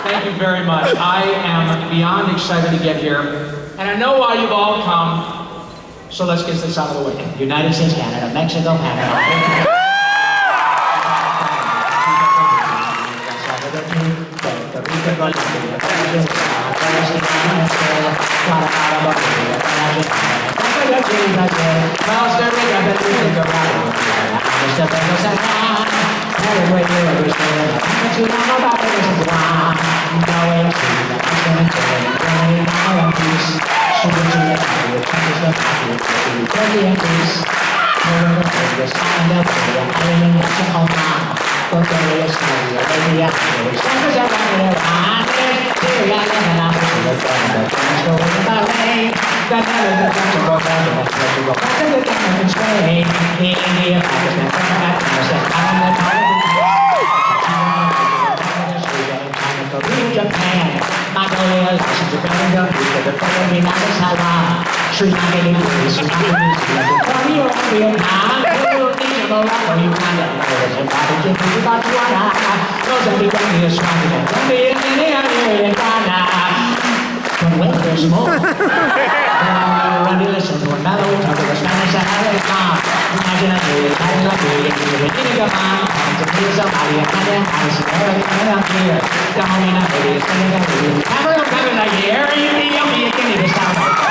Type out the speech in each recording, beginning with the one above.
Thank you very much. I am beyond excited to get here. And I know why you've all come, so let's get this out of the way. United States, Canada, Mexico, Panama. Japan, Mongolia, Uganda, Sri Lanka, Vietnam, Indonesia, Morocco, Uganda, Zimbabwe, Botswana, Mozambique, Australia, Zambia, and Ghana. But wait, there's more. When you listen to a mellow talk of a Spanish and American, imagine a day, Italian, Indian, Somalia, Canada, American, up here, down in a city, Senegal, Cameroon, Nigeria, Ethiopia, Kenya, South Africa.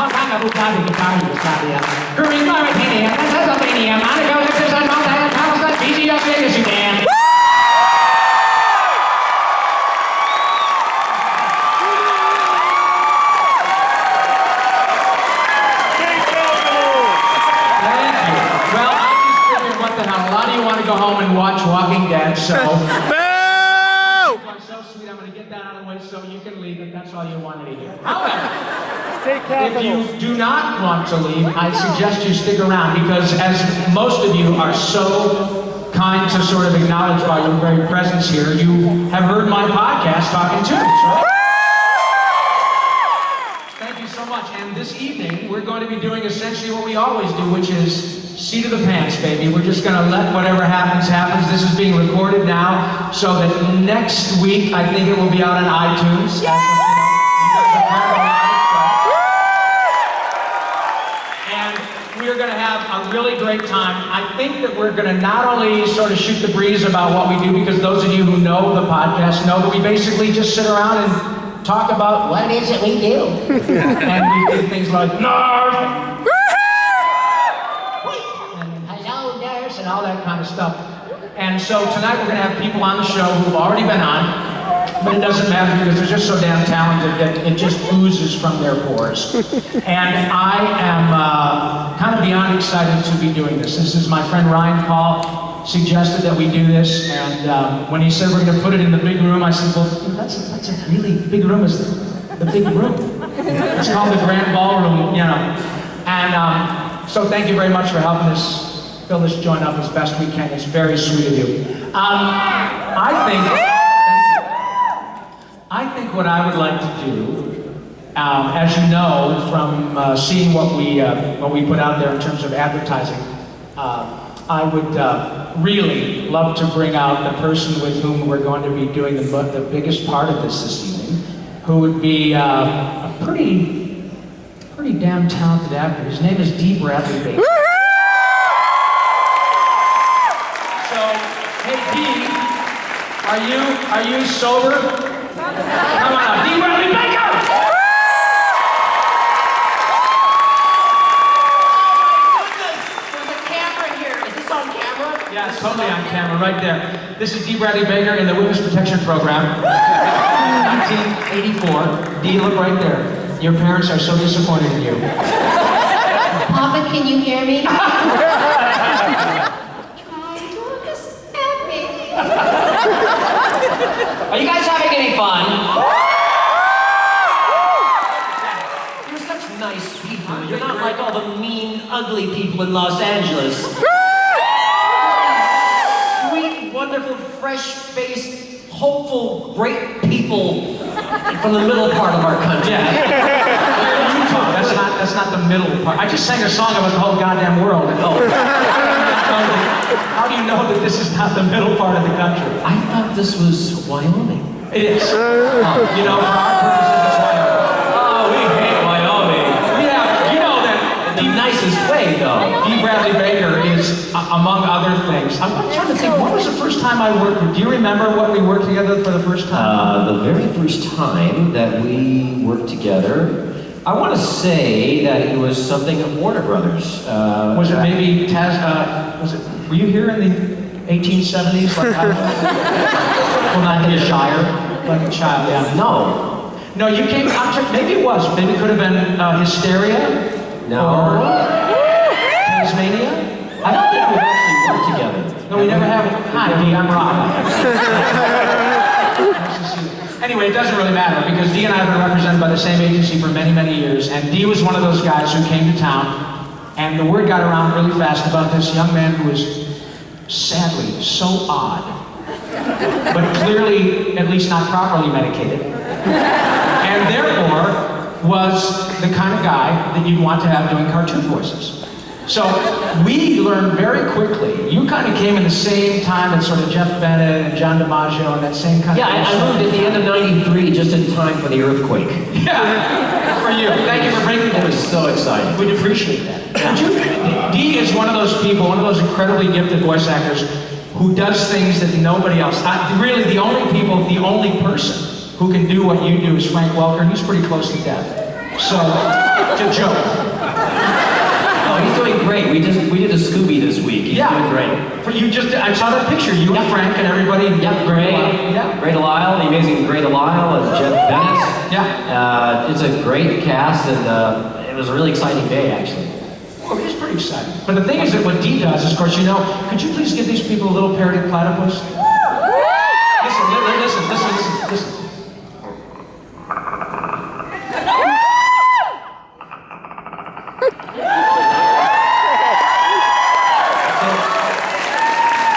Hong Kong, Abu Dhabi, Qatar, Yugoslavia, Korea, Mauritania, Pennsylvania, Monaco, Liechtenstein, Montana, Palestine, Fiji, Australia, Sudan. Go home and watch Walking Dead, so... Boo! You are so sweet, I'm going to get that out of the way so you can leave if that's all you wanted to hear. However, if you do not want to leave, I suggest you stick around because as most of you are so kind to sort of acknowledge by your very presence here, you have heard my podcast, Talkin' Toons, right? Thank you so much, and this evening we're going to be doing essentially what we always do, which is seat of the pants, baby. We're just going to let whatever happens, happens. This is being recorded now, so that next week, I think it will be out on iTunes. Yeah! And we're going to have a really great time. I think that we're going to not only sort of shoot the breeze about what we do, because those of you who know the podcast know that we basically just sit around and talk about what it is that we do. And we do things like, Narf! and all that kind of stuff. And so tonight we're going to have people on the show who've already been on, but it doesn't matter because they're just so damn talented that it just oozes from their pores. And I am kind of beyond excited to be doing this. This is my friend Ryan Paul suggested that we do this, and when he said we're going to put it in the big room, I said, well, that's a really big room. Is the big room. It's called the Grand Ballroom, you know. And so thank you very much for helping us fill this joint up as best we can. It's very sweet of you. I think what I would like to do, as you know from seeing what we put out there in terms of advertising, I would really love to bring out the person with whom we're going to be doing the biggest part of this evening, who would be a pretty damn talented actor. His name is D. Bradley Baker. So, hey D, are you sober? Come on out, D. Bradley Baker! Yeah, it's totally on camera, right there. This is D. Bradley Baker in the Witness Protection Program. 1984. D, look right there. Your parents are so disappointed in you. Papa, can you hear me? Are you guys having any fun? You're such nice people. You're not like all the mean, ugly people in Los Angeles. Wonderful, fresh-faced, hopeful, great people from the middle part of our country. Yeah. That's not the middle part. I just sang a song about the whole goddamn world. Oh. how do you know that this is not the middle part of the country? I thought this was Wyoming. It is. You know, for our purposes, it's Wyoming. Oh, we hate Wyoming. Yeah, you know that The nicest way, though. D. Bradley Baker is, among other things. I'm trying to think, what was the first time I worked with? Do you remember what we worked together for the first time? The very first time that we worked together, I want to say that it was something at Warner Brothers. Was it maybe were you here in the 1870s? Like, well, not in the Shire? Like a child, yeah. No. No, you came, maybe it was. Maybe it could have been Hysteria? No. Or Tasmania? I don't think we've actually worked together. No, we never have. Hi, Dee, I'm Rob. Nice to see you. Anyway, it doesn't really matter because Dee and I have been represented by the same agency for many, many years. And Dee was one of those guys who came to town, and the word got around really fast about this young man who was sadly so odd, but clearly at least not properly medicated, and therefore was the kind of guy that you'd want to have doing cartoon voices. So we learned very quickly. You kind of came in the same time as sort of Jeff Bennett and John DiMaggio and that same kind Yeah, of... I moved at the end of '93, just in time for the earthquake. Yeah, for you. Thank you for bringing that. I was so excited. We'd appreciate that. Dee is one of those people, one of those incredibly gifted voice actors who does things that nobody else... really, the only person who can do what you do is Frank Welker. He's pretty close to death. So, it's a joke. Oh, he's doing great. We did a Scooby this week. He's doing great. I saw that picture, you and Frank and everybody. Yep, Gray. Yeah. Gray Delisle, the amazing Gray Delisle, and Jeff Bennett. Yeah. It's a great cast, and it was a really exciting day, actually. Well, it is pretty exciting. But the thing is that what Dee does is, of course, you know, could you please give these people a little parody of platypus? Listen.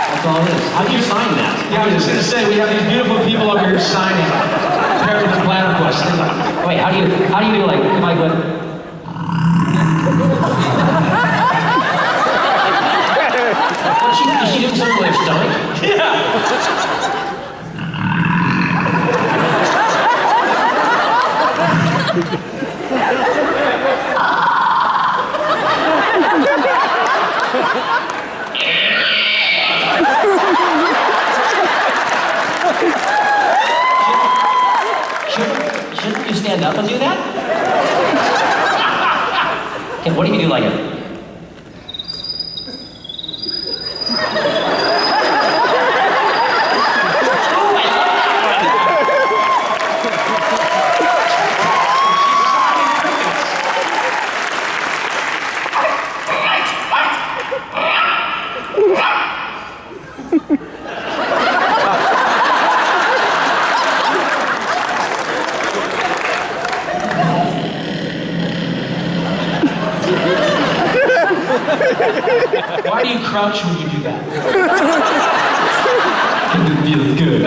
That's all it is. How do you sign that? Yeah, I was just going to say, we have these beautiful people over here signing parody of platypus. Wait, how do you do like what? Is she doing something like stomach? Yeah. Shouldn't you stand up and do that? Okay, what do you do like it? Why do you crouch when you do that? It feels good.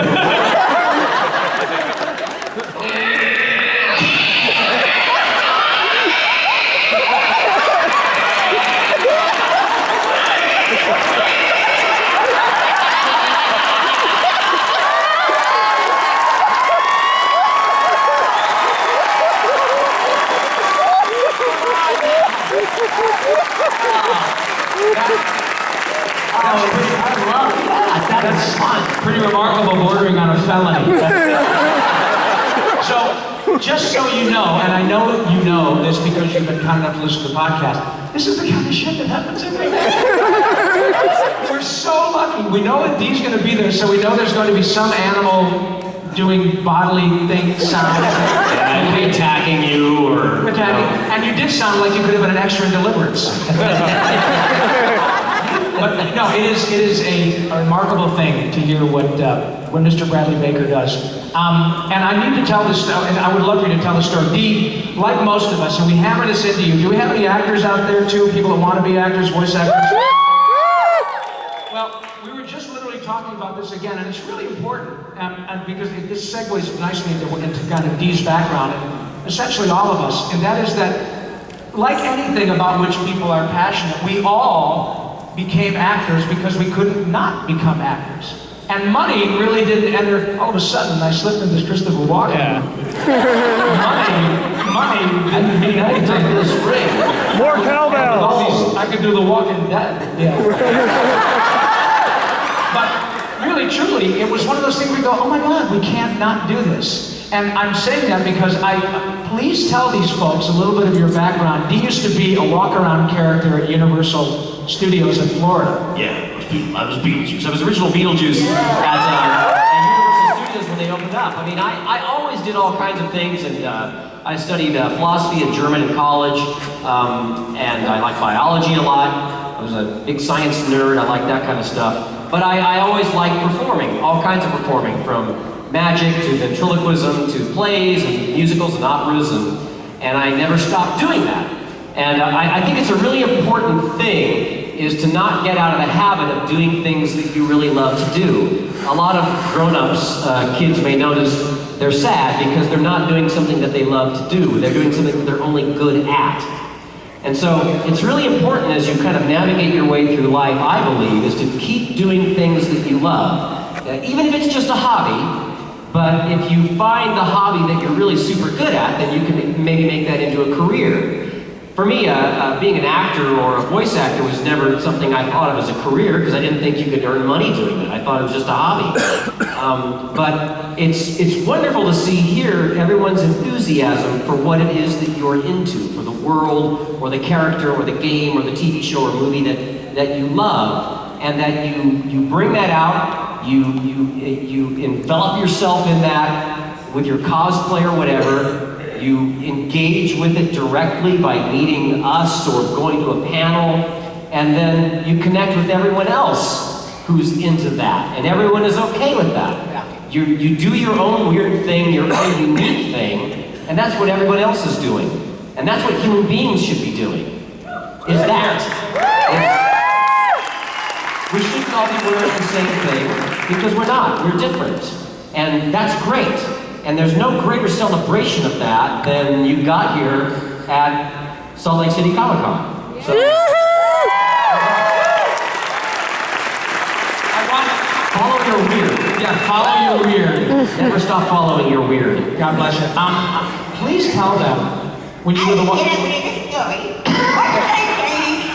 That's pretty remarkable, bordering on a felony. So, just so you know, and I know you know this because you've been kind enough to listen to the podcast, this is the kind of shit that happens every day. We're so lucky. We know that Dee's going to be there, so we know there's going to be some animal doing bodily things, sounds. And attacking you or... Attacking. And you did sound like you could have been an extra in Deliverance. But no, it is a remarkable thing to hear what Mr. Bradley Baker does. And I need to tell this story, and I would love for you to tell the story. Dee, like most of us, and we hammer this into you, do we have any actors out there too? People that want to be actors, voice actors? Well, we were just literally talking about this again, and it's really important, and because this segues nicely into kind of Dee's background, and essentially all of us, and that is that, like anything about which people are passionate, we all became actors because we couldn't not become actors. And money really didn't enter. All of a sudden, I slipped into this Christopher Walken. Yeah. money didn't mean anything. This ring. More cowbells. I could do the Walking Dead. Yeah. But really, truly, it was one of those things where we go, oh my God, we can't not do this. And I'm saying that because please tell these folks a little bit of your background. He used to be a walk-around character at Universal Studios in Florida. Yeah, I was Beetlejuice. I was original Beetlejuice at Universal Studios when they opened up. I mean, I always did all kinds of things, and I studied philosophy and German in college, and I liked biology a lot. I was a big science nerd. I liked that kind of stuff. But I always liked performing, all kinds of performing, from magic to ventriloquism to plays and musicals and operas, and I never stopped doing that. And I think it's a really important thing is to not get out of the habit of doing things that you really love to do. A lot of grown-ups, kids may notice they're sad because they're not doing something that they love to do. They're doing something that they're only good at. And so it's really important as you kind of navigate your way through life, I believe, is to keep doing things that you love. Even if it's just a hobby, but if you find the hobby that you're really super good at, then you can maybe make that into a career. For me, being an actor or a voice actor was never something I thought of as a career because I didn't think you could earn money doing it. I thought it was just a hobby. But it's wonderful to see here everyone's enthusiasm for what it is that you're into, for the world or the character or the game or the TV show or movie that you love, and that you bring that out, you envelop yourself in that with your cosplay or whatever. You engage with it directly by meeting us or going to a panel, and then you connect with everyone else who's into that, and everyone is okay with that. You do your own weird thing, your own unique thing, and that's what everyone else is doing. And that's what human beings should be doing, is that. We shouldn't all be wearing the same thing, because we're not, we're different. And that's great. And there's no greater celebration of that than you got here at Salt Lake City Comic-Con. So, follow your weird. Yeah, follow your weird. Never stop following your weird. God bless you. Please tell them when you do the one.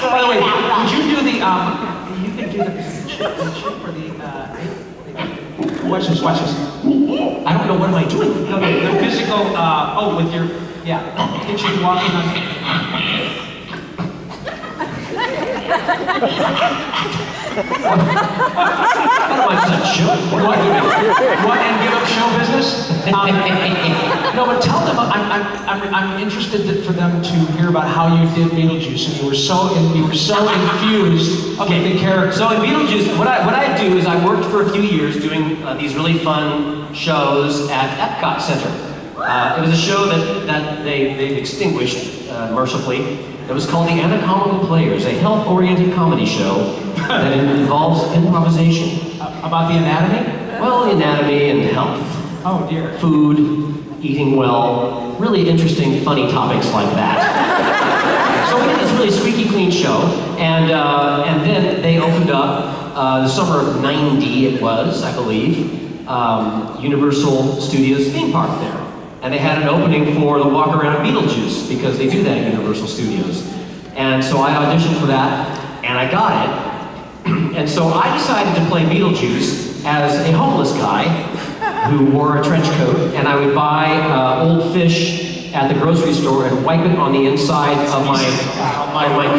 By By the way, would you do the you can do the for the watch this. I don't know, what am I doing? Okay, the physical with your get you walking on. What do and give up show business? No, but tell them I'm interested for them to hear about how you did Beetlejuice, and you were so infused with the character. So in Beetlejuice, what I do is I worked for a few years doing these really fun shows at Epcot Center. It was a show that they've extinguished mercifully. It was called The Anatomical Players, a health-oriented comedy show that involves improvisation. About the anatomy? Well, anatomy and health. Oh dear. Food, eating well, really interesting, funny topics like that. So we did this really squeaky clean show, and then they opened up the summer of '90. It was, I believe, Universal Studios theme park there. And they had an opening for the Walk Around Beetlejuice, because they do that at Universal Studios. And so I auditioned for that, and I got it. And so I decided to play Beetlejuice as a homeless guy who wore a trench coat, and I would buy old fish at the grocery store and wipe it on the inside of my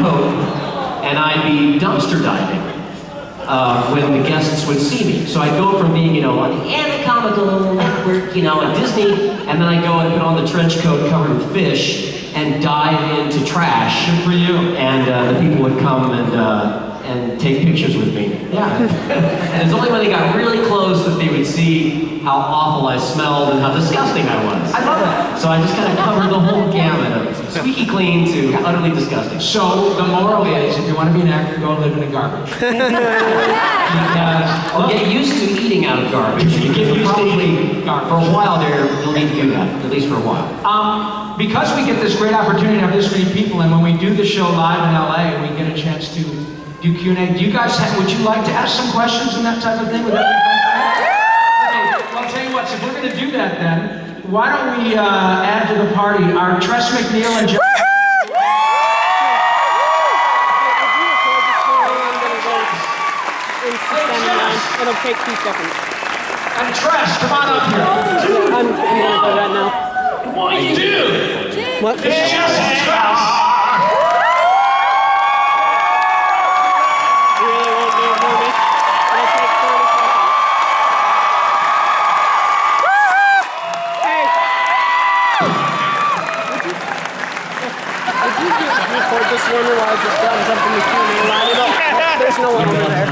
coat, and I'd be dumpster diving when the guests would see me. So I'd go from being, on the anatomical network, at Disney, and then I'd go and put on the trench coat covered with fish and dive into trash. Good for you. And the people would come and take pictures with me. Yeah. And it's only when they got really close that they would see how awful I smelled and how disgusting I was. I love that. So I just kind of covered the whole gamut of squeaky clean to utterly disgusting. So the moral is, if you want to be an actor, go live in the garbage. Or get used to eating out of garbage. You get used to eating garbage. For a while there, you'll need to do that, at least for a while. Because we get this great opportunity to have this many people, and when we do the show live in LA, we get a chance to do Q&A. Do you guys would you like to ask some questions and that type of thing? Would that be fun? Okay, well, I'll tell you what, so if we're going to do that then, why don't we add to the party our Tress McNeil and Jeff. It'll take 2 seconds. And Tress, come on up here. I'm gonna do that now. What do you do? What? It's just Tress. You really won't be able to hear me? It'll take 30 seconds. Hey! Would you record this one while I just jump in the Q&A line? There's no one over there.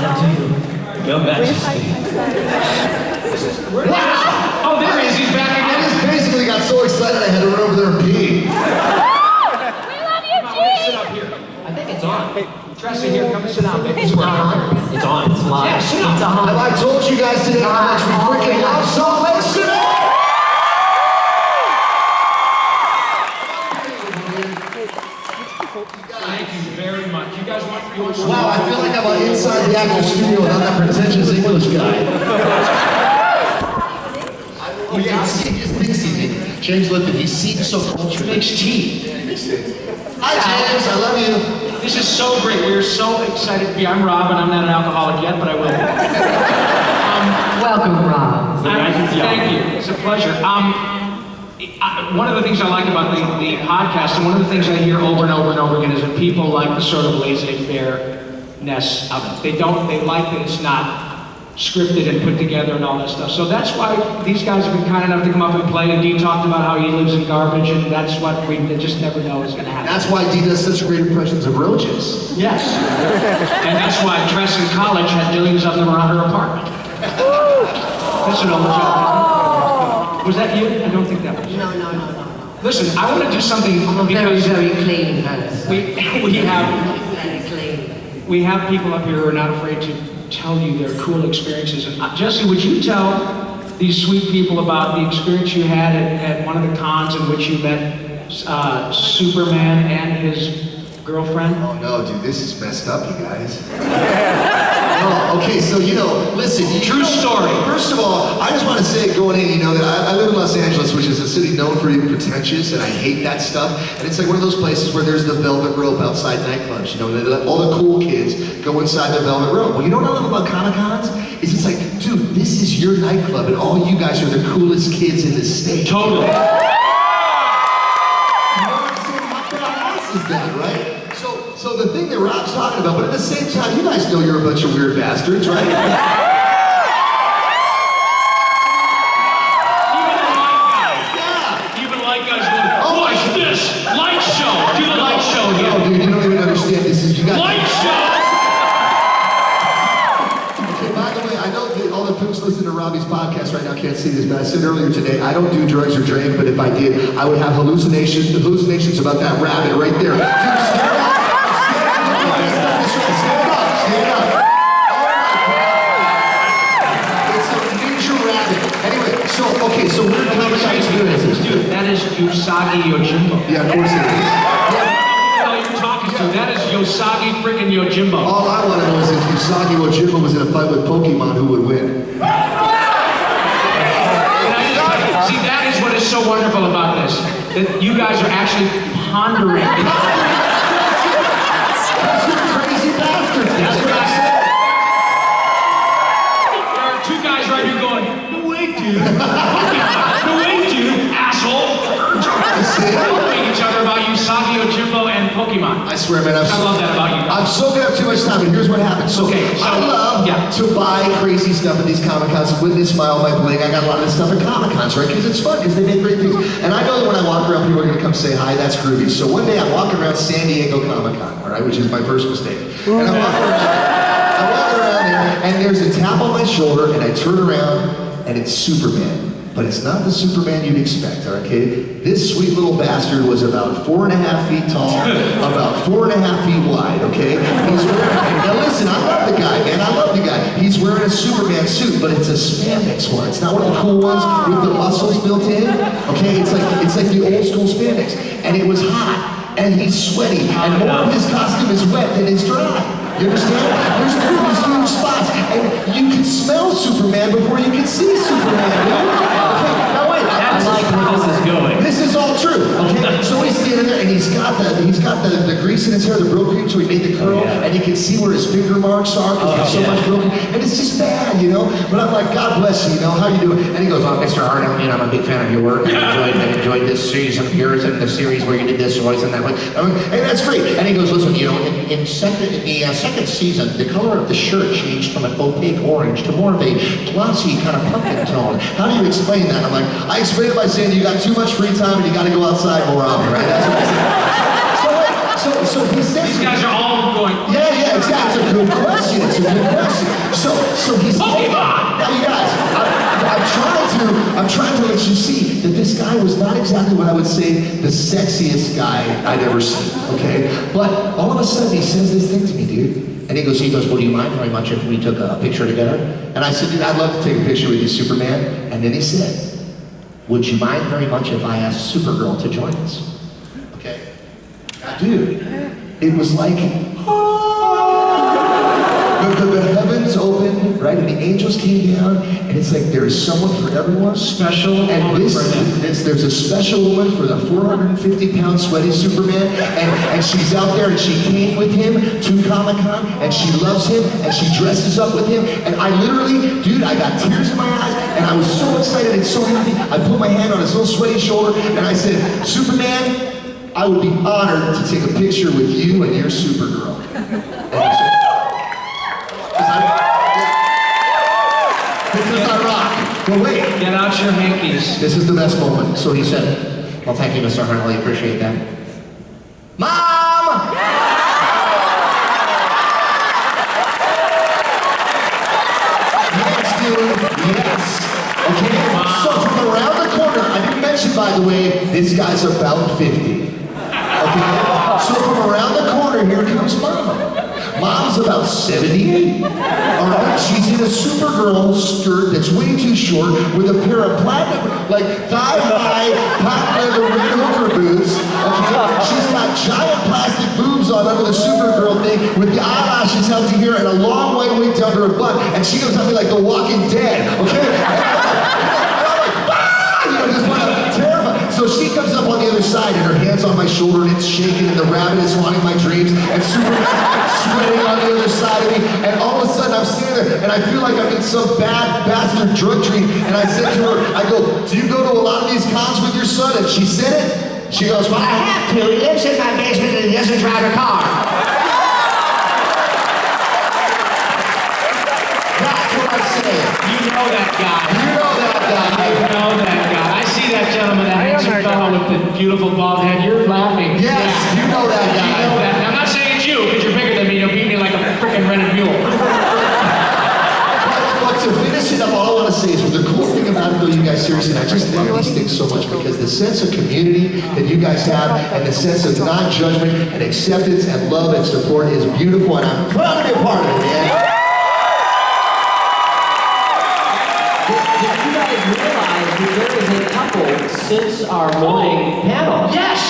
Go back. Oh, there he is. He's back I again. just basically got so excited I had to run over there and pee. Come on, sit up here. I think it's on. Tressa, here, come and sit down, baby. It's on. It's on. It's live. Yeah, sit down. It's on. Have I told you guys today how much we freaking love Salt Lake City? Thank you very much. You guys want your Wow, I feel like I'm inside the actor's studio without that pretentious English guy. Oh yeah, he just thinks he's James Lipton, he seems so cultured. Makes tea. Hi James, I love you. This is so great. We're so excited to be. I'm Rob, and I'm not an alcoholic yet, but I will be. Welcome, Rob. Thank you. It's a pleasure. One of the things I like about the podcast, and one of the things I hear over and over and over again, is that people like the sort of laissez-faire-ness of it. They like that it's not scripted and put together and all that stuff. So that's why these guys have been kind enough to come up and play, and Dee talked about how he lives in garbage, and that's what we just never know is going to happen. That's why Dee does such great impressions of roaches. Yes. And that's why Tress in college had millions of them around her apartment. That's an old joke. Was that you? I don't think that was. No. Listen, I want to do something I'm a very, because very clean person. we have people up here who are not afraid to tell you their cool experiences. And Jesse, would you tell these sweet people about the experience you had at one of the cons in which you met Superman and his girlfriend? Oh no, dude, this is messed up, you guys. Oh, okay, so listen. True story. First of all, I just want to say going in, that I live in Los Angeles, which is a city known for being pretentious, and I hate that stuff. And it's like one of those places where there's the velvet rope outside nightclubs. They let all the cool kids go inside the velvet rope. Well, you know what I love about Comic-Cons? Is it's like, dude, this is your nightclub, and all you guys are the coolest kids in the state. Totally. You know what I'm saying? How badass is that, right? So the thing that Rob's talking about, but at the same time, you guys know you're a bunch of weird bastards, right? Even light guys go, watch this! Light show! Do the light show here. No, dude, you don't even understand. This is, you guys. Light show! Okay, by the way, I know that all the folks listening to Robbie's podcast right now can't see this, but I said earlier today, I don't do drugs or drink, but if I did, I would have hallucinations about that rabbit right there. Dude, stand up. Stand up. Stand up. Oh my God. It's a ninja rabbit. Anyway, so we're Comic-Con experiences. Dude, that is Usagi Yojimbo. Yeah, of course it is. You're talking to. That is Usagi freaking Yojimbo. All I want to know is if Usagi Yojimbo was in a fight with Pokemon, who would win? See, that is what is so wonderful about this. That you guys are actually pondering. Crazy bastards. That's what I'm saying. There are two guys right here going, no way, dude. No way, dude, asshole. Telling each other about Usagi Yojimbo and Pokemon. I swear, man, I love that about you guys. I'm soaking up too much time, and here's what happens. So I love to buy crazy stuff at these Comic-Cons, witness my all my bling. I got a lot of this stuff at Comic-Cons, right? Because it's fun, because they make great things. And I know that when I walk around, people are going to come say hi, that's groovy. So one day I'm walking around San Diego Comic-Con, all right, which is my first mistake. And I'm walking around there, and there's a tap on my shoulder, and I turn around, and it's Superman. But it's not the Superman you'd expect, okay? This sweet little bastard was about 4.5 feet tall, about 4.5 feet wide, okay? Now listen, I love the guy, man, I love the guy. He's wearing a Superman suit, but it's a spandex one. It's not one of the cool ones with the muscles built in, okay? It's like the old school spandex. And it was hot, and he's sweaty, and more of his costume is wet than it's dry. You understand? There's these huge spots, and you can smell Superman before you can see Superman. Okay, now wait. I like where this is going. This is all true. Okay, so he's standing there, and he's got the grease in his hair, the Brill cream, so he made the curl, and you can see where his finger marks are because there's so much Brill cream, and it's just bad, you know. But I'm like, God bless you, you know, how you doing? And he goes, "Oh, Mr. Arnold, you know, I'm a big fan of your work. I enjoyed this series of yours and the series where you did this voice and that voice, and that's great." And he goes, "Listen, you know, in the second season, the color of the shirt changed from an opaque orange to more of a glossy kind of pumpkin tone. How do you explain that?" I'm like, "I explain it by saying you got too much free time and you got to go outside more often, right?" That's what I said. So he says, These guys are all going, yeah, exactly. It's a good question. It's a good question. So he's Pokemon. Now, you guys, I'm trying to let you see that this guy was not exactly what I would say the sexiest guy I'd ever seen. Okay, but all of a sudden he says this thing to me, dude. And he goes, "Well, do you mind very much if we took a picture together?" And I said, "Dude, I'd love to take a picture with you, Superman." And then he said, "Would you mind very much if I asked Supergirl to join us?" Okay. Now, dude, it was like, the heavens opened, right? And the angels came down, and it's like there is someone for everyone. special And moment for them. there's a special woman for the 450-pound sweaty Superman, and she's out there, and she came with him to Comic-Con, and she loves him, and she dresses up with him, and I literally, dude, I got tears in my eyes, and I was so excited and so happy. I put my hand on his little sweaty shoulder, and I said, "Superman, I would be honored to take a picture with you and your Supergirl." And he said, "Because I rock." But wait. Get out your hankies. This is the best moment. So he said, "Well, thank you, Mr. Hartley. Appreciate that." Mom! Yes, dude. Yes. Okay. So from around the corner, I didn't mention, by the way, this guy's about 50. Okay. So from around the corner, here comes Mom. Mom's about 78. All right, she's in a Supergirl skirt that's way too short with a pair of platinum, like thigh-high, patent leather red hooker boots. Okay, she's got giant plastic boobs on under the Supergirl thing with the eyelashes held to here and a long white wig down to her butt, and she goes at me like The Walking Dead. Okay. Just went up terrified. So she comes up on the other side and her hand's on my shoulder and it's shaking and the rabbit is haunting my dreams and Superman's sweating on the other side of me and all of a sudden I'm standing there and I feel like I'm in some bad bastard drug dream and I said to her, I go, "Do you go to a lot of these cons with your son?" And she said it. She goes, "Well, I have to. He lives in my basement and he doesn't drive a car." That's what I'm saying. You know that guy. You know that guy. You know that guy. I see that gentleman, that handsome fellow with the beautiful bald head. You're laughing. Yes, you know that guy. You know that. Now, I'm not saying it's you, because you're bigger than me. You'll beat me like a freaking rented mule. But to finish it up, all I want to say is, the cool thing about it, though, you guys, seriously, I just love these things so much because the sense of community that you guys have and the sense of non-judgment and acceptance and love and support is beautiful, and I'm proud to be a part of it, man. Did you guys realize that there is a couple since our morning panel? Yes!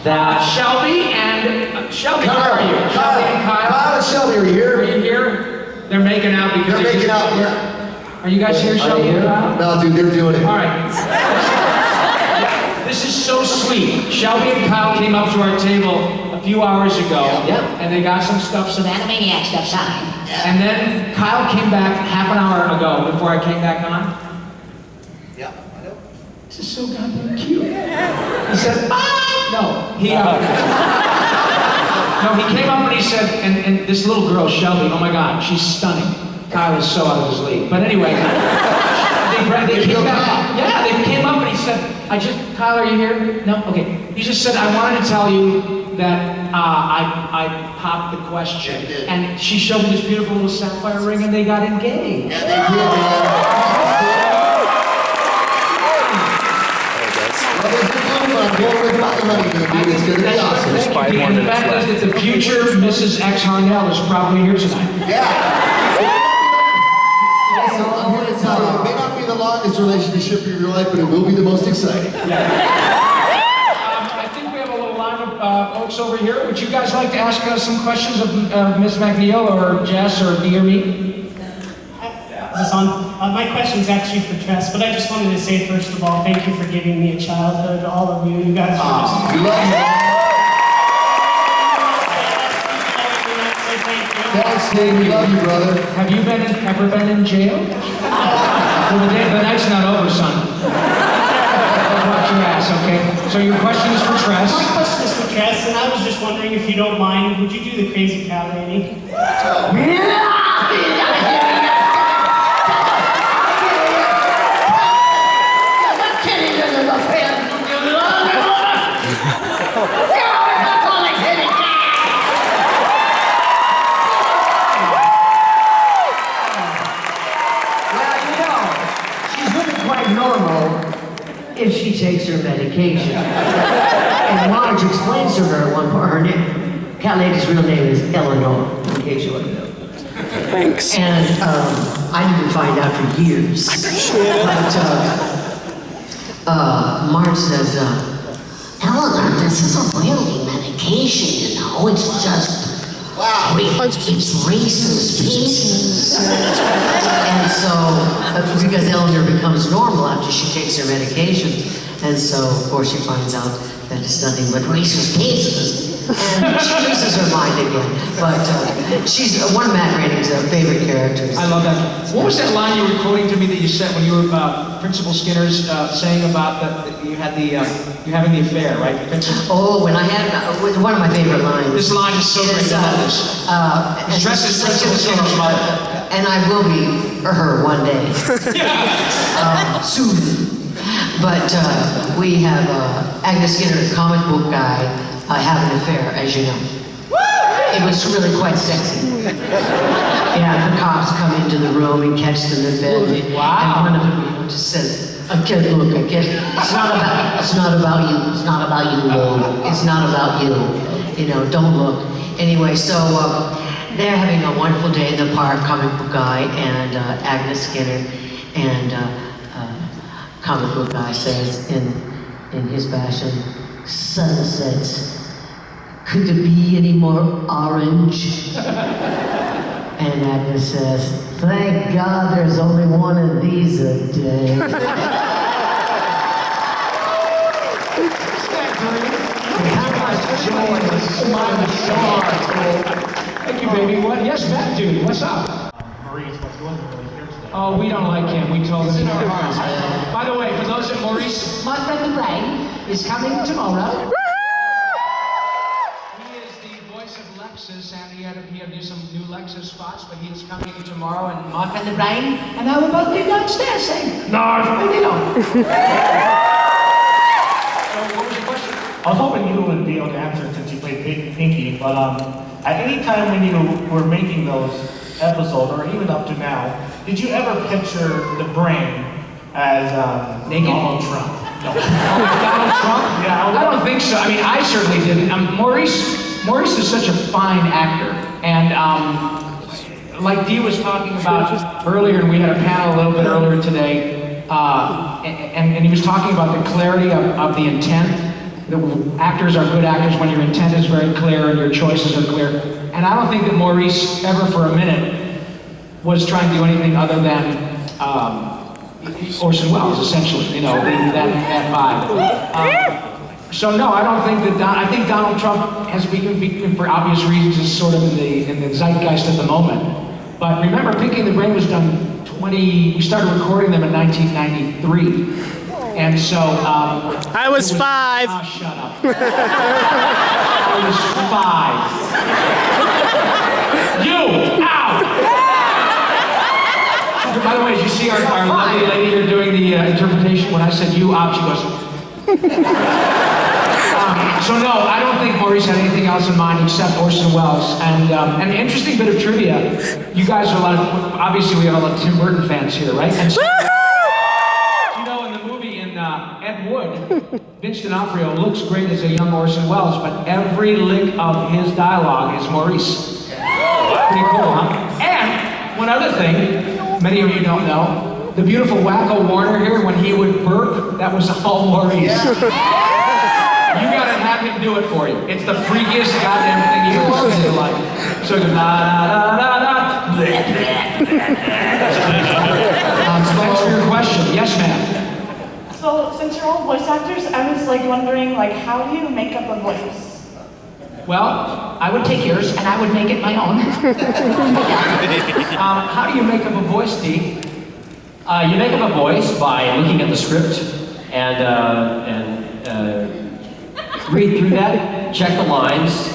That Shelby and Shelby, where are you? Shelby and Kyle? Kyle and Shelby, are you here? Are you here? They're making out because They're making out, yeah. Are you guys here, Shelby? No, dude, they're doing it. All right. This is so sweet. Shelby and Kyle came up to our table a few hours ago, and they got some Animaniac stuff signed. And then Kyle came back half an hour ago before I came back on. Yeah, I know. This is so goddamn cute. He said, "Ah!" No, he no, he came up and he said, and this little girl, Shelby, oh my God, she's stunning. Kyle is so out of his league. But anyway, they came back. Yeah, they came up and he said, Kyle, are you here? No? Okay. He just said, "I wanted to tell you that I popped the question." Yeah, he did. And she showed me this beautiful little sapphire ring and they got engaged. Yeah, they did, man. I'm going with my honeymoon, dude. It's gonna be awesome. There's 5 more And the minutes fact left. is that the future Mrs. X Harnell is probably here tonight. Yeah. So I'm here to tell you, it may not be the longest relationship of your life, but it will be the most exciting. I think we have a little line of folks folks over here. Would you guys like to ask us some questions of Ms. McNeil or Jess or Dee or me? Is this on? My question's actually for Tress, but I just wanted to say, first of all, thank you for giving me a childhood. All of you, you guys are just... We love you. Thanks, Dave. We love you, brother. Have you ever been in jail? Well, the night's not over, son. Watch your ass, okay? So your question is for Tress. My question is for Tress, and I was just wondering if you don't mind, would you do the crazy cow lady? If she takes her medication. And Marge explains to her at one point, her name, Cat Lady's real name is Eleanor, in case you want to know. Thanks. And I didn't find out for years. I appreciate it. But Marge says, Eleanor, this isn't really medication, you know, it's just, it's Reese's Pieces. And so, because Eleanor becomes normal after she takes her medication, and so, of course, she finds out that it's nothing but Reese's Pieces. And she loses her mind again. But she's one of Matt Groening's favorite characters. I love that. What was that line you were quoting to me that you said when you were Principal Skinner's saying about that you had the you having the affair, right? Oh, when I had one of my favorite lines. This line is so great. Dress is Principal Skinner's mother. And I will be her one day. Soon. But we have Agnes Skinner, a comic book guy, have an affair, as you know. It was really quite sexy. Yeah, the cops come into the room and catch them in bed. Wow. And one of them just says, I can't look, I can't. It's not about you. It's not about you, Lou. It's not about you. You know, don't look. Anyway, so they're having a wonderful day in the park, comic book guy and Agnes Skinner, and comic book guy says in his fashion, sunsets. Could there be any more orange? And Agnes says, thank God there's only one of these a day. Thank you, baby. What? Yes, Matt, dude. What's up? Maurice, but he wasn't really here today. Oh, we don't like him. We told him in our hearts. By the way, for those that Maurice, My friend the Brain is coming tomorrow. And he had to do some new Lexus spots, but he is coming tomorrow, and Mark and the Brain, and I will both be downstairs saying, North Radio. So what was your question? I was hoping you would be able to answer it since you played Pinky, but at any time when you were making those episodes, or even up to now, did you ever picture the Brain as Naked? Donald Trump? No. Donald Trump? Yeah, I don't think so. I mean, I certainly didn't. Maurice is such a fine actor, and like Dee was talking about earlier, and we had a panel a little bit earlier today, and he was talking about the clarity of the intent. The actors are good actors when your intent is very clear and your choices are clear. And I don't think that Maurice ever for a minute was trying to do anything other than Orson Welles, essentially, you know, that vibe. So no, I don't think that. I think Donald Trump has become, for obvious reasons, is sort of in the zeitgeist at the moment. But remember, Pinky and the Brain was done we started recording them in 1993, and so I was 5. Oh, shut up. I was 5. You out. By the way, did you see our lovely lady here doing the interpretation? When I said you out, she goes. So no, I don't think Maurice had anything else in mind except Orson Welles. And an interesting bit of trivia, you guys are obviously we have a lot of Tim Burton fans here, right? And so, you know, in the movie Ed Wood, Vince D'Onofrio looks great as a young Orson Welles, but every lick of his dialogue is Maurice. Pretty cool, huh? And one other thing, many of you don't know, the beautiful Wacko Warner here, when he would burp, that was all Maurice. You gotta have can do it for you. It's the freakiest goddamn thing you've ever seen in your life. So la la la la la. Thanks for your question. Yes, ma'am. So, since you're all voice actors, I was like wondering, like, how do you make up a voice? Well, I would take yours and I would make it my own. How do you make up a voice, Dee? You make up a voice by looking at the script and read through that, check the lines.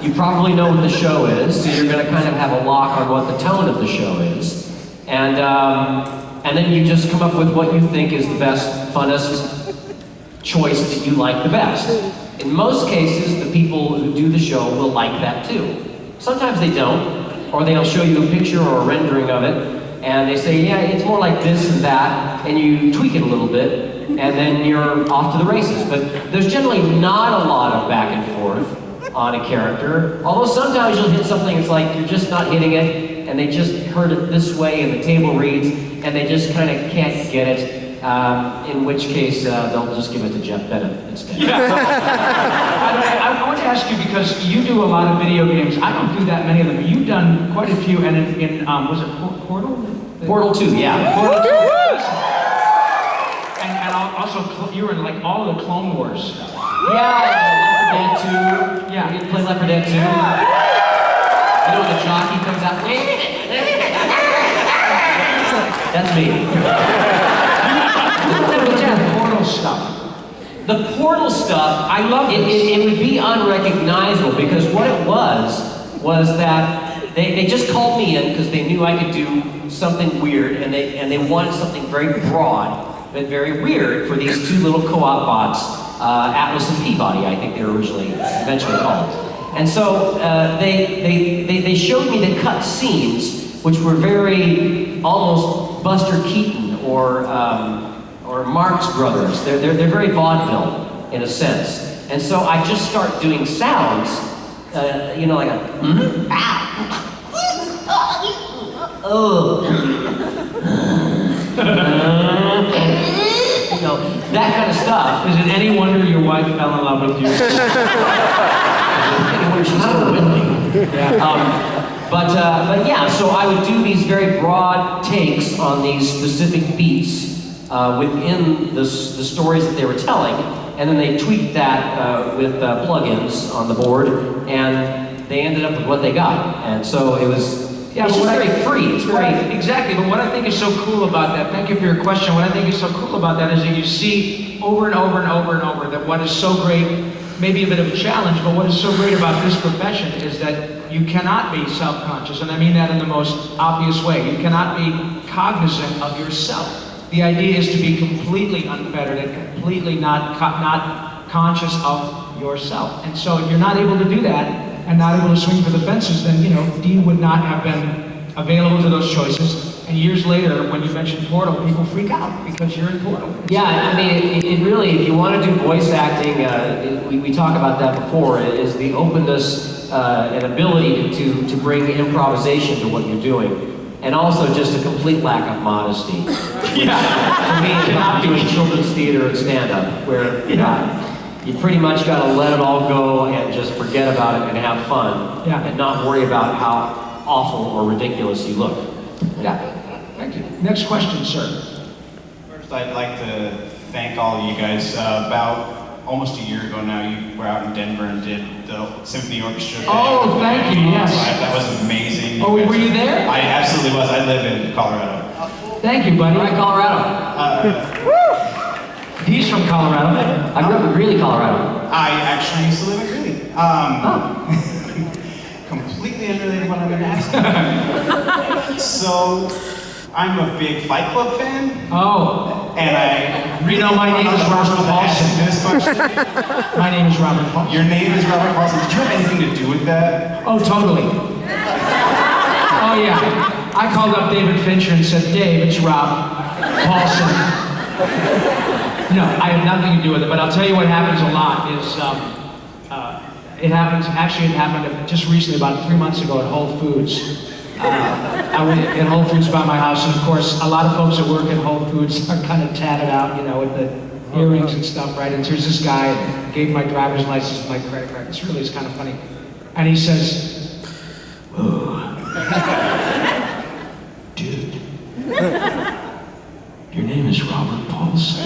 You probably know what the show is, so you're going to kind of have a lock on what the tone of the show is. And then you just come up with what you think is the best, funnest choice that you like the best. In most cases, the people who do the show will like that too. Sometimes they don't, or they'll show you a picture or a rendering of it, and they say, yeah, it's more like this and that, and you tweak it a little bit, and then you're off to the races. But there's generally not a lot of back and forth on a character, although sometimes you'll hit something, it's like you're just not hitting it, and they just heard it this way, and the table reads, and they just kind of can't get it. In which case, they'll just give it to Jeff Bennett instead. Yeah. I want to ask you, because you do a lot of video games. I don't do that many of them, but you've done quite a few, and in was it Portal? Portal 2, yeah. Portal 2. And also, you were in like all of the Clone Wars stuff. Yeah, Left 4 Dead 2. Yeah, you play Left 4 Dead 2. You know when the jockey comes out? That's me. Portal stuff. The Portal stuff, I love it. It would be unrecognizable because what it was that they just called me in because they knew I could do something weird, and they wanted something very broad but very weird for these two little co-op bots, Atlas and Peabody, I think they were eventually called. And so they showed me the cut scenes, which were very almost Buster Keaton or Marx Brothers. They're very vaudeville in a sense. And so I just start doing sounds, you know, like a you know, that kind of stuff. Is it any wonder your wife fell in love with you? Any wonder she's still with me. Yeah. But yeah, so I would do these very broad takes on these specific beats within the stories that they were telling, and then they tweaked that with plugins on the board, and they ended up with what they got. And so it was, yeah, it's just very free. It's very exactly. But what I think is so cool about that, thank you for your question. What I think is so cool about that is that you see over and over and over and over that what is so great, maybe a bit of a challenge, but what is so great about this profession is that you cannot be self-conscious, and I mean that in the most obvious way. You cannot be cognizant of yourself. The idea is to be completely unfettered and completely not conscious of yourself. And so if you're not able to do that and not able to swing for the fences, then, you know, Dee would not have been available to those choices. And years later, when you mention Portal, people freak out because you're in Portal. Yeah, I mean, it really, if you want to do voice acting, we talked about that before, is the openness and ability to bring improvisation to what you're doing. And also just a complete lack of modesty. Yeah. For me, not doing children's theater and stand-up, where you pretty much got to let it all go and just forget about it and have fun, and not worry about how awful or ridiculous you look. Yeah. Thank you. Next question, sir. First, I'd like to thank all of you guys. About almost a year ago now, you were out in Denver and did the symphony orchestra. Oh, thank you, yes. That was amazing. Oh, were you there? I absolutely was. I live in Colorado. Thank you, buddy. All right, Colorado. He's from Colorado. I grew up in Greeley, Colorado. I actually used to live in Greeley. Completely unrelated to what I'm going to ask. So, I'm a big Fight Club fan. Oh. And you know, my name is Robert Paulsen. My name is Robert Paulsen. Your name is Robert Paulsen. Did you have anything to do with that? Oh, totally. Oh, yeah. I called up David Fincher and said, Dave, it's Rob Paulsen. No, I have nothing to do with it, but I'll tell you what happens a lot is, it happened just recently, about 3 months ago at Whole Foods. I went at Whole Foods by my house, and of course, a lot of folks that work at Whole Foods are kind of tatted out, you know, with the earrings and stuff, right? And there's this guy, gave him my driver's license and my credit card. This really is kind of funny. And he says, "Whoa, dude, your name is Robert Paulsen."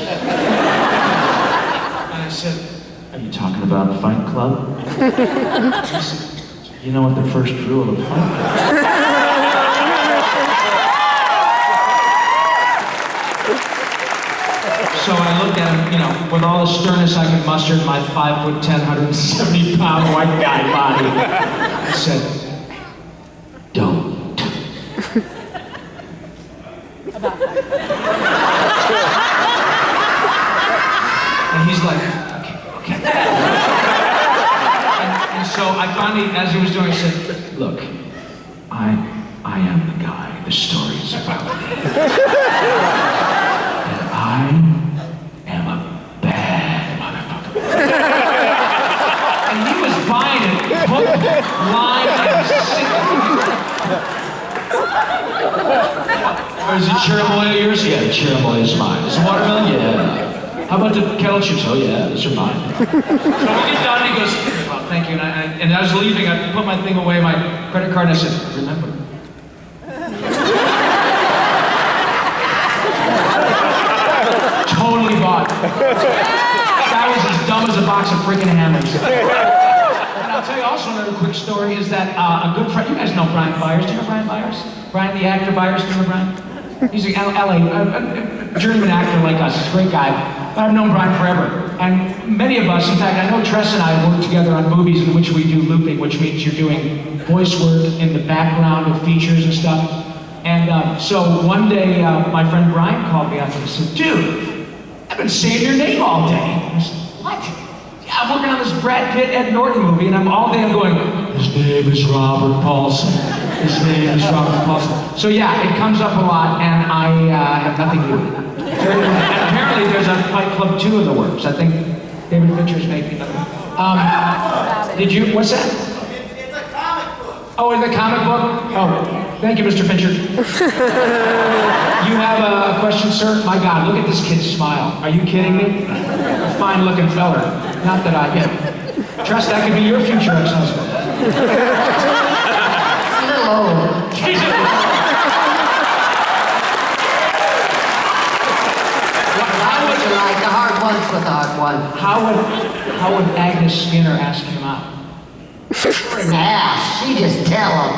And I said, "Are you talking about Fight Club?" He said, "You know what the first rule of Fight Club is?" So I looked at him, with all the sternness I could muster in my 5'10", 170-pound white guy body. I said, "Don't." And he's like, okay. And so I finally, as he was doing, I said, "Look, I am the guy the story is about. And I am a bad motherfucker." And he was buying it, hook, line, and sinker. Is it cherry of yours? Yeah, the cherry is mine. Is it watermelon? Yeah. How about the kettle chips? Oh yeah, those are mine. So we get done, and he goes, "Well, thank you." And I was leaving, I put my thing away, my credit card, and I said, "Remember." Totally bought. That was as dumb as a box of freaking hammers. And I'll tell you also another quick story is that a good friend, you guys know Brian Byers. Do you know Brian Byers? Brian the actor Byers, do you know Brian? He's a LA, journeyman actor like us. He's a great guy. I've known Brian forever. And many of us, in fact, I know Tress and I have worked together on movies in which we do looping, which means you're doing voice work in the background of features and stuff. And so one day, my friend Brian called me up and said, "Dude, I've been saying your name all day." I said, "What?" "Yeah, I'm working on this Brad Pitt, Ed Norton movie, and I'm going, his name is Robert Paulsen. His name is Robert Paulsen." So yeah, it comes up a lot, and I have nothing to do with it. And apparently there's a Fight Club 2 in the works. I think David Fincher's making it. Did you, what's that? It's a comic book. Oh, in the comic book? Oh, thank you, Mr. Fincher. You have a question, sir? My God, look at this kid's smile. Are you kidding me? A fine-looking feller. Not that I get. Trust that could be your future ex-husband. Hello. How would you like the hard ones with the hard one? How would Agnes Skinner ask him out? Nah, she just tell him.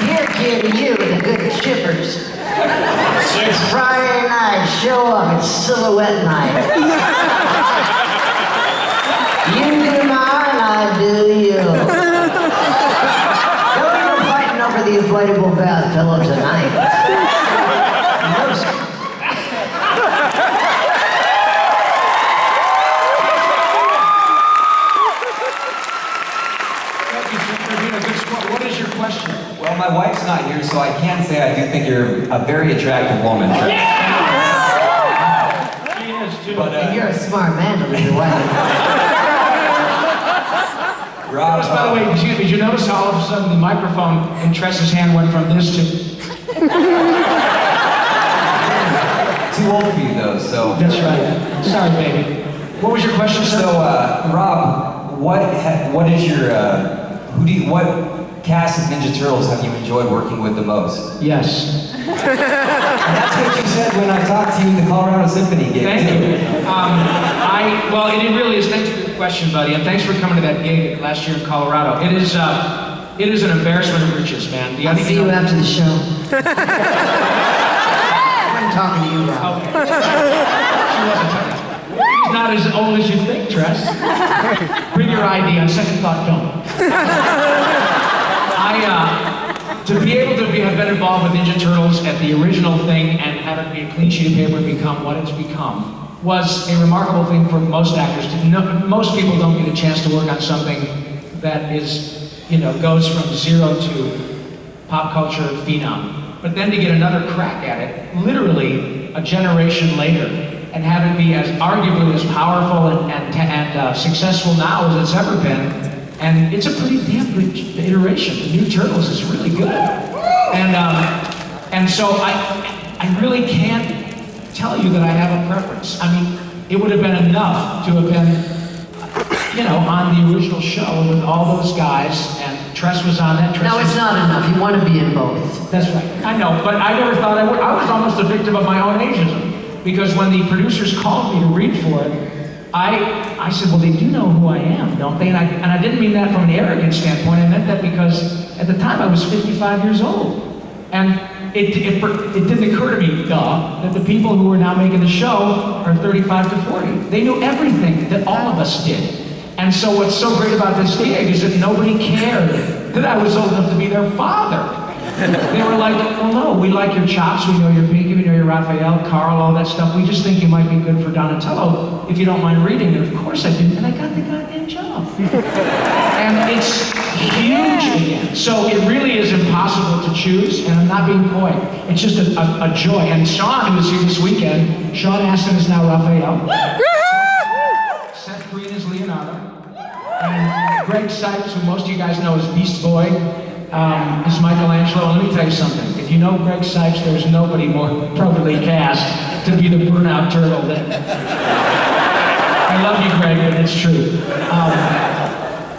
Here, kid, you and the good chippers. It's Friday night, show up, it's silhouette night. You do mine, I do you. Don't go fighting over the inflatable bath pillow tonight. What is your question? Well, my wife's not here, so I can say I do think you're a very attractive woman. Yeah! She is too. But, you're a smart man to lead the way. Rob, by the way, excuse me, did you notice how all of a sudden the microphone in Tress's hand went from this to... Too old for you, though, so... That's right. Sorry, baby. What was your question, sir? So, Rob, what is your... what cast of Ninja Turtles have you enjoyed working with the most? Yes. And that's what you said when I talked to you in the Colorado Symphony gig. Thank you. Well, it really is. Thanks for your question, buddy, and thanks for coming to that gig last year in Colorado. It is an embarrassment of riches, man. I'll see you after the show. I'm talking to you, Rob. Okay. She wasn't talking. He's not as old as you think, Tress. Bring your ID. On second thought, don't. To be able to have been involved with Ninja Turtles at the original thing and have it be a clean sheet of paper and become what it's become was a remarkable thing for most actors. Most people don't get a chance to work on something that is, goes from zero to pop culture phenom. But then to get another crack at it, literally a generation later, and have it be as arguably as powerful and successful now as it's ever been. And it's a pretty damn good iteration. The new Turtles is really good. And so I really can't tell you that I have a preference. I mean, it would have been enough to have been, you know, on the original show with all those guys, and Tress was on that. No, it's not enough. You want to be in both. That's right. I know, but I never thought I would. I was almost a victim of my own ageism, because when the producers called me to read for it, I said, well, they do know who I am, don't they? And I didn't mean that from an arrogant standpoint. I meant that because at the time I was 55 years old. And it didn't occur to me, that the people who were now making the show are 35 to 40. They knew everything that all of us did. And so what's so great about this gig is that nobody cared that I was old enough to be their father. They were like, well, no, we like your chops, we know your Pinky, we know your Raphael, Carl, all that stuff. We just think you might be good for Donatello if you don't mind reading. And of course I did, and I got the goddamn job. And it's huge again. So it really is impossible to choose, and I'm not being coy. It's just a joy. And Sean, who was here this weekend, Sean Astin is now Raphael. Seth Green is Leonardo. And Greg Sipes, who most of you guys know as Beast Boy, is Michelangelo. Let me tell you something. If you know Greg Sipes, there's nobody more appropriately cast to be the burnout turtle than. I love you, Greg, but it's true.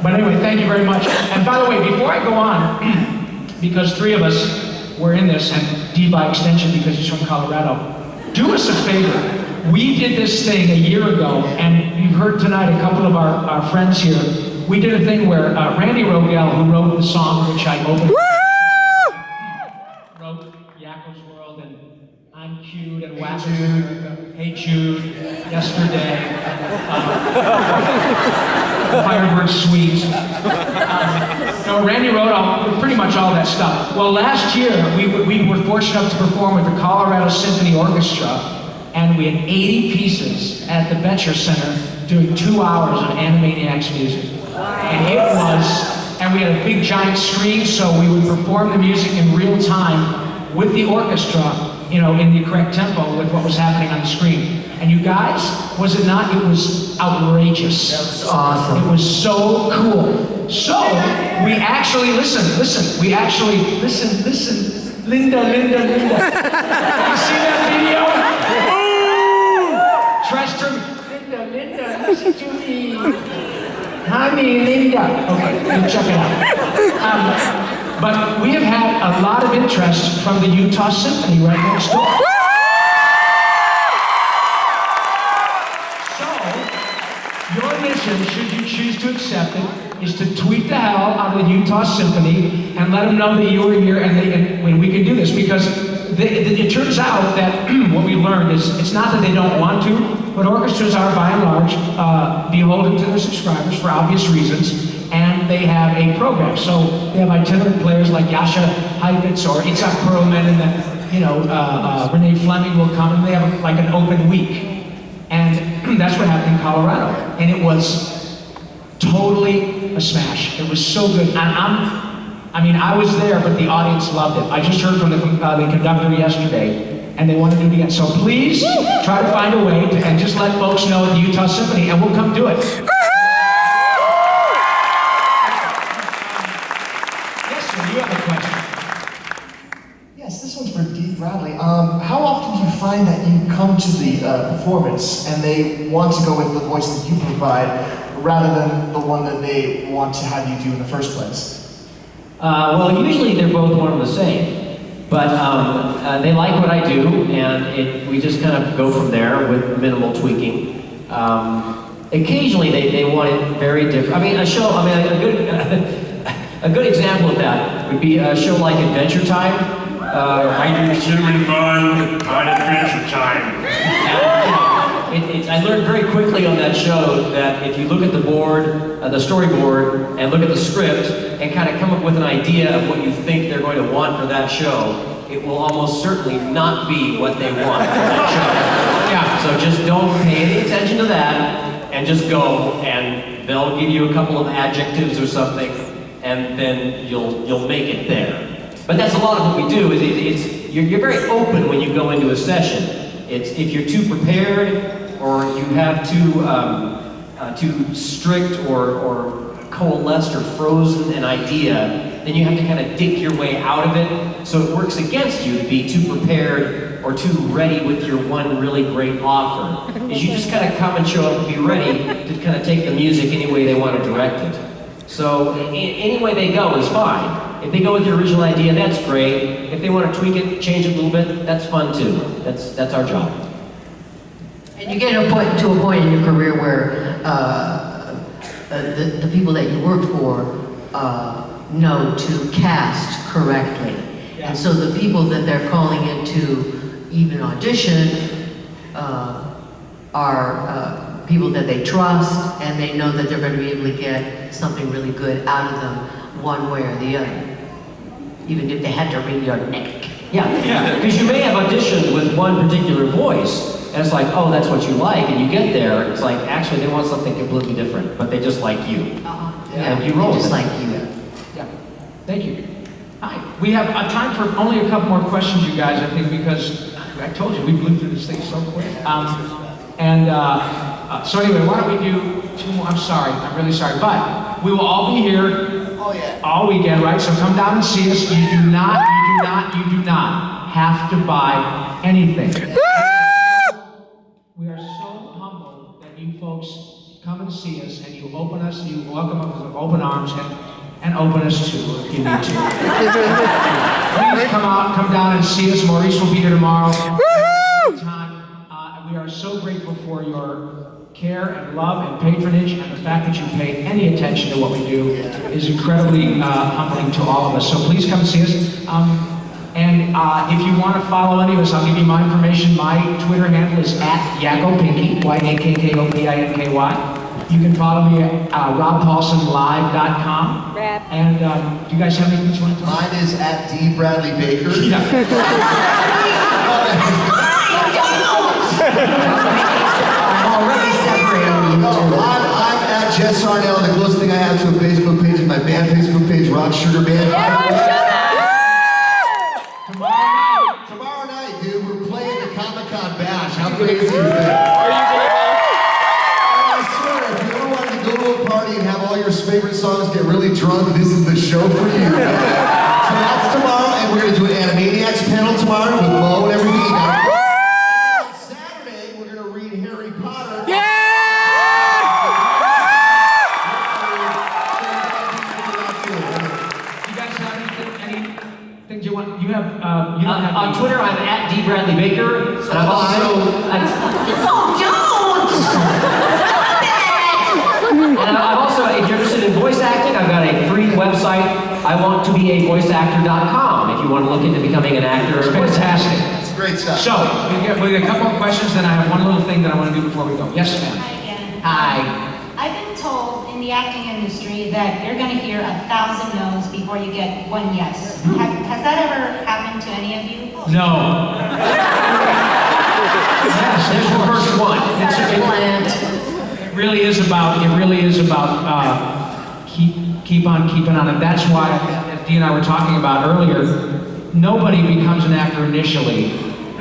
But anyway, thank you very much. And by the way, before I go on, because three of us were in this, and D by extension because he's from Colorado, do us a favor. We did this thing a year ago, and you've heard tonight a couple of our friends here. We did a thing where Randy Rogel, who wrote the song which I opened, wrote Yakko's World and I'm Cute and Wax America, Hey Jude, Yesterday, Firebird Suite. No, Randy wrote pretty much all that stuff. Well, last year we were fortunate enough to perform with the Colorado Symphony Orchestra, and we had 80 pieces at the Betcher Center doing 2 hours of Animaniacs music. And it was, and we had a big giant screen, so we would perform the music in real time with the orchestra, you know, in the correct tempo with what was happening on the screen. And you guys, was it not? It was outrageous. That was awesome. It was so cool. So, we actually, listen, Linda. You see that video? Trester, Linda, listen to me. Honey, Linda. Okay, you check it out. But we have had a lot of interest from the Utah Symphony right next door. So, your mission, should you choose to accept it, is to tweet the hell out of the Utah Symphony and let them know that you were here and we can do this, because it turns out that what we learned is it's not that they don't want to, but orchestras are by and large beholden to their subscribers for obvious reasons, and they have a program. So they have itinerant players like Yasha Heibitz or Itzhak Perlman, and then, you know, Renee Fleming will come, and they have like an open week. And that's what happened in Colorado. And it was totally a smash. It was so good. And I mean, I was there, but the audience loved it. I just heard from the conductor yesterday, and they want to do it again. So please try to find a way to, and just let folks know at the Utah Symphony, and we'll come do it. Yes, sir, you have a question. Yes, this one's for Dee Bradley. How often do you find that you come to the performance and they want to go with the voice that you provide rather than the one that they want to have you do in the first place? Well, usually they're both one and the same, but they like what I do, and we just kind of go from there with minimal tweaking. Occasionally they want it very different. I mean, a good example of that would be a show like Adventure Time. I do human fun on Adventure Time. And, I learned very quickly on that show that if you look at the board, the storyboard, and look at the script, and kind of come up with an idea of what you think they're going to want for that show, it will almost certainly not be what they want for that show. Yeah, so just don't pay any attention to that, and just go, and they'll give you a couple of adjectives or something, and then you'll make it there. But that's a lot of what we do. You're very open when you go into a session. If you're too prepared, or you have too strict or coalesced or frozen an idea, then you have to kind of dig your way out of it. So it works against you to be too prepared or too ready with your one really great offer. Is you just kind of come and show up and be ready to kind of take the music any way they want to direct it. So any way they go is fine. If they go with your original idea, that's great. If they want to tweak it, change it a little bit, that's fun too. That's our job. And you get to a point in your career where the people that you work for know to cast correctly. And so the people that they're calling in to even audition are people that they trust, and they know that they're going to be able to get something really good out of them one way or the other. Even if they had to wring your neck. Yeah, because you may have auditioned with one particular voice, and it's like, oh, that's what you like, and you get there, and it's like, actually, they want something completely different, but they just like you. And you roll just with it. like you. Yeah. Thank you. Hi. We have time for only a couple more questions, you guys, I think, because I told you we blew through this thing so quick. So anyway, why don't we do 2 more? I'm sorry. I'm really sorry. But we will all be here all weekend, right? So come down and see us. You do not have to buy anything. We are so humbled that you folks come and see us, and you welcome us with open arms, and open us too if you need to. Please come down and see us. Maurice will be here tomorrow. We are so grateful for your care and love and patronage, and the fact that you pay any attention to what we do is incredibly humbling to all of us. So please come see us. If you want to follow any of us, I'll give you my information. My Twitter handle is @YakkoPinky, YAKKOPINKY. You can follow me at robpaulsenlive.com. And do you guys have anything you want to talk about? Mine is @DBradleyBaker. Already separated you two. I'm @Jess Arnell, and the closest thing I have to a Facebook page is my band Facebook page, Rock Sugar Band. Tomorrow night, dude, we're playing the Comic-Con Bash. How crazy is that? I swear, if you ever wanted to go to a party and have all your favorite songs get really drunk, this is the show for you. So that's tomorrow, and we're going to do an Animaniacs panel tomorrow with Mo and everything. On Twitter, I'm @DBradleyBaker. And I'm also... And I'm also, if you're interested in voice acting, I've got a free website, iwanttobeavoiceactor.com, if you want to look into becoming an actor. It's fantastic. It's great stuff. So, we got a couple more questions, then I have one little thing that I want to do before we go. Yes, ma'am. Hi again. Hi. I've been told in the acting industry that you're going to hear 1,000 no's before you get one yes. Has that ever happened to any of you? No. Yes, there's the first one. It really is about keep on keeping on, and that's why, as Dee and I were talking about earlier, nobody becomes an actor initially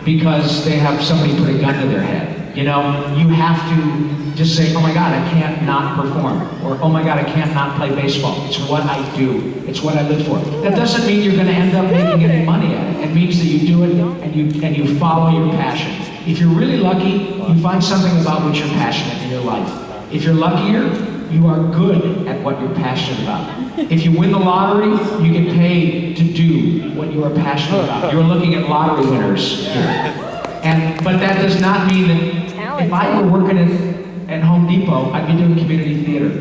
because they have somebody put a gun to their head. You know, you have to just say, oh my God, I can't not perform, or oh my God, I can't not play baseball. It's what I do. It's what I live for. That doesn't mean you're going to end up making any money at it. It means that you do it and you follow your passion. If you're really lucky, you find something about which you're passionate in your life. If you're luckier, you are good at what you're passionate about. If you win the lottery, you get paid to do what you are passionate about. You're looking at lottery winners here. But that does not mean that if I were working at Home Depot, I'd be doing community theater,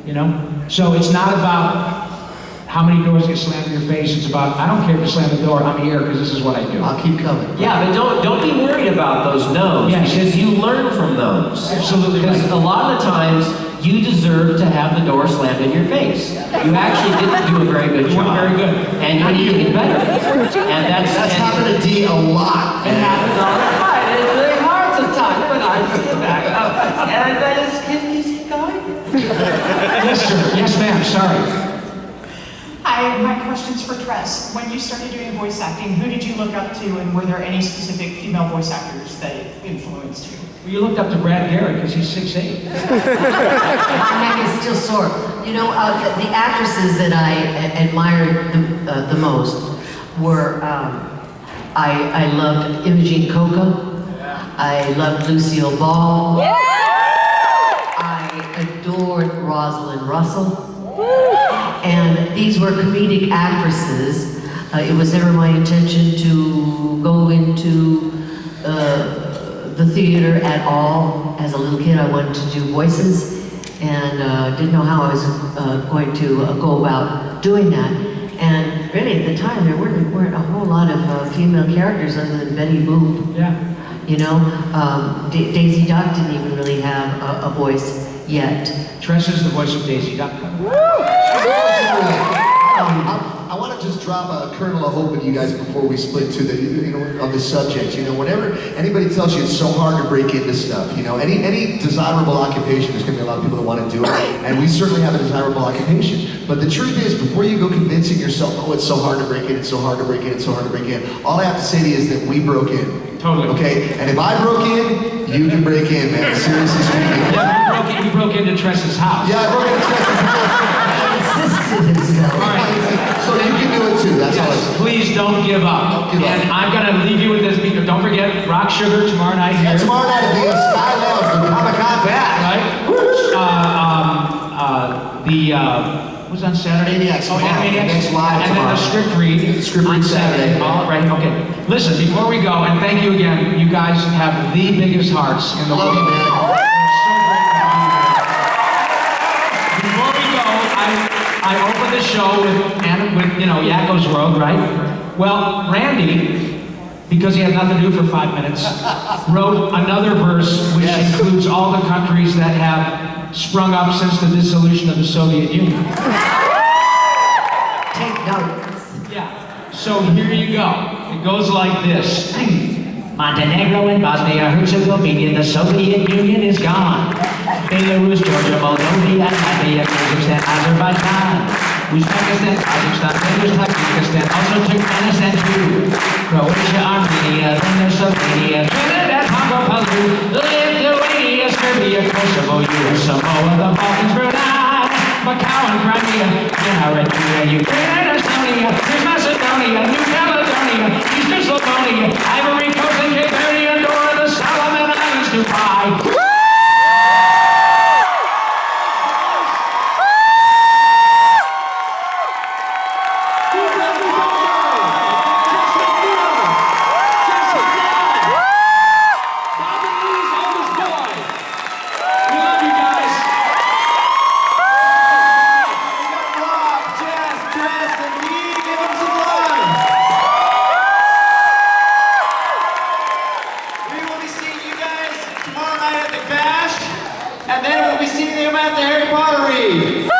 you know? So it's not about how many doors get slammed in your face. It's about, I don't care if you slam the door, I'm here because this is what I do. I'll keep coming. Yeah, but don't be worried about those no's, because you learn from those. Absolutely. Because a lot of the times, you deserve to have the door slammed in your face. You actually didn't do a very good job. Very good. And you need to get better. And that's happened to Dee a lot. It happens all the time. It's really hard sometimes, but I sit back up. And I just keep going. Yes, sir. Yes, ma'am. Sorry. Hi, my question's for Tress. When you started doing voice acting, who did you look up to, and were there any specific female voice actors that influenced you? Well, you looked up to Brad Garrett because he's 6'8". My neck is still sore. You know, the actresses that I admired the most were I loved Imogene Coca. I loved Lucille Ball. I adored Rosalind Russell. And these were comedic actresses. It was never my intention to go into the theater at all. As a little kid, I wanted to do voices and didn't know how I was going to go about doing that. And really, at the time, there weren't a whole lot of female characters other than Betty Boop. Yeah. You know, Daisy Duck didn't even really have a voice yet. Tress is the voice of Daisy Duck. I want to just drop a kernel of hope in you guys before we split to the, on this subject. You know, whenever anybody tells you it's so hard to break into stuff, you know, any desirable occupation, there's going to be a lot of people that want to do it, and we certainly have a desirable occupation. But the truth is, before you go convincing yourself, oh, it's so hard to break in, it's so hard to break in, it's so hard to break in, all I have to say to you is that we broke in. Totally. Okay? And if I broke in, you can break in, man. Seriously speaking. Yeah, you broke into Tress's house. Yeah, I broke into Tress's house. All right. So you can do it too. That's all. Please don't give up. Don't give up. And I'm gonna leave you with this because don't forget Rock Sugar tomorrow night here. Yeah, tomorrow night at the Sky Lounge, the Comic-Con back. Right? What's on Saturday? Maniacs. Oh, yeah, Maniacs. Next live and tomorrow. then the script read. Script read Saturday. All right, okay. Listen, before we go, and thank you again, you guys have the biggest hearts in the world. Love you, man. Before we go, I opened the show with you know, Yakko's Road, right? Well, Randy, because he had nothing to do for 5 minutes, wrote another verse which includes all the countries that have sprung up since the dissolution of the Soviet Union. Take notes. Yeah. So here you go. It goes like this. Montenegro and Bosnia-Herzegovina, the Soviet Union is gone. Belarus, Georgia, Moldova, Latvia, Kazakhstan, Azerbaijan, Uzbekistan, Kazakhstan, Tajikistan, also Turkmenistan too. Croatia, Armenia, then Slovenia, Trinidad, Congo, Peru, Lithuania, Serbia, Kosovo, US, Samoa, the Balkans, Brunei, Macau and Crimea, Eritrea, Ukraine and Estonia, there's Macedonia, New Caledonia, Eastern Slavonia, Ivory Coast and Cape Verde, Andorra, the Solomon Islands, Dubai. And then we'll be seeing them at the Harry Potter read.